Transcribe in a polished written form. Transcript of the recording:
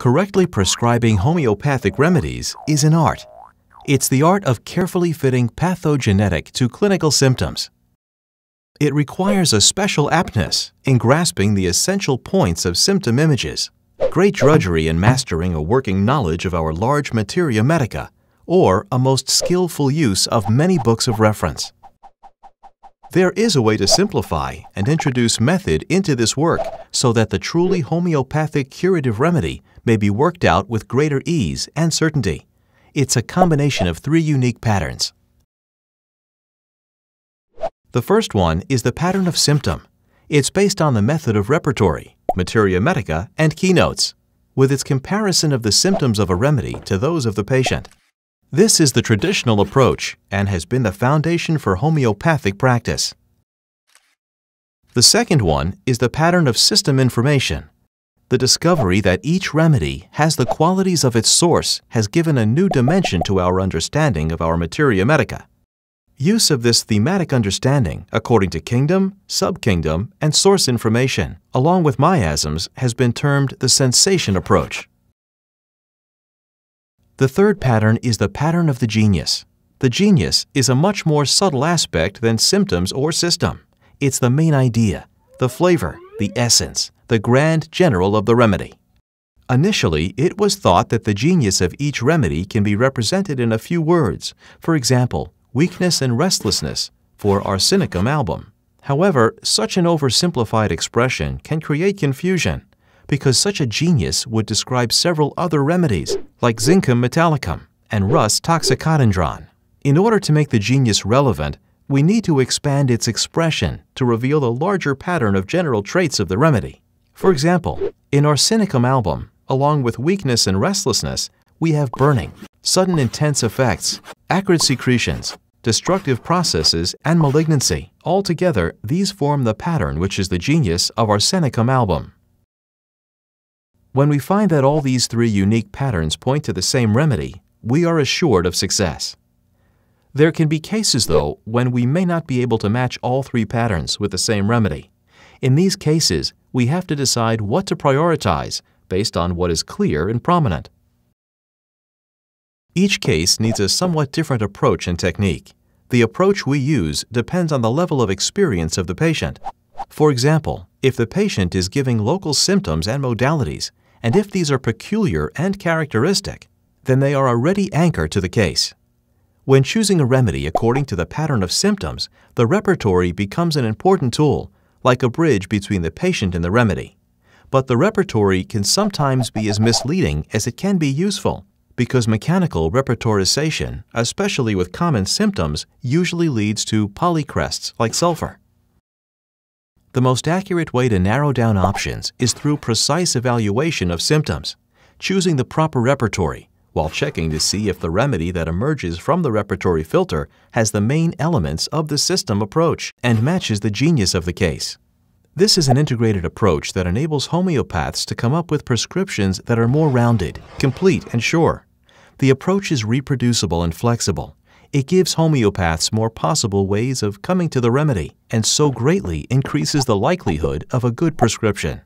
Correctly prescribing homeopathic remedies is an art. It's the art of carefully fitting pathogenetic to clinical symptoms. It requires a special aptness in grasping the essential points of symptom images, great drudgery in mastering a working knowledge of our large materia medica, or a most skillful use of many books of reference. There is a way to simplify and introduce method into this work so that the truly homeopathic curative remedy may be worked out with greater ease and certainty. It's a combination of three unique patterns. The first one is the pattern of symptom. It's based on the method of repertory, materia medica, and keynotes, with its comparison of the symptoms of a remedy to those of the patient. This is the traditional approach and has been the foundation for homeopathic practice. The second one is the pattern of system information. The discovery that each remedy has the qualities of its source has given a new dimension to our understanding of our materia medica. Use of this thematic understanding according to kingdom, subkingdom, and source information, along with miasms, has been termed the sensation approach. The third pattern is the pattern of the genius. The genius is a much more subtle aspect than symptoms or system. It's the main idea, the flavor, the essence, the grand general of the remedy. Initially, it was thought that the genius of each remedy can be represented in a few words. For example, weakness and restlessness for arsenicum album. However, such an oversimplified expression can create confusion, because such a genius would describe several other remedies, like zincum metallicum and rus toxicodendron. In order to make the genius relevant, we need to expand its expression to reveal the larger pattern of general traits of the remedy. For example, in arsenicum album, along with weakness and restlessness, we have burning, sudden intense effects, acrid secretions, destructive processes, and malignancy. Altogether, these form the pattern which is the genius of arsenicum album. When we find that all these three unique patterns point to the same remedy, we are assured of success. There can be cases, though, when we may not be able to match all three patterns with the same remedy. In these cases, we have to decide what to prioritize based on what is clear and prominent. Each case needs a somewhat different approach and technique. The approach we use depends on the level of experience of the patient. For example, if the patient is giving local symptoms and modalities, and if these are peculiar and characteristic, then they are a ready anchor to the case. When choosing a remedy according to the pattern of symptoms, the repertory becomes an important tool, like a bridge between the patient and the remedy. But the repertory can sometimes be as misleading as it can be useful, because mechanical repertorization, especially with common symptoms, usually leads to polycrests like sulfur. The most accurate way to narrow down options is through precise evaluation of symptoms, choosing the proper repertory, while checking to see if the remedy that emerges from the repertory filter has the main elements of the system approach and matches the genius of the case. This is an integrated approach that enables homeopaths to come up with prescriptions that are more rounded, complete, and sure. The approach is reproducible and flexible. It gives homeopaths more possible ways of coming to the remedy and so greatly increases the likelihood of a good prescription.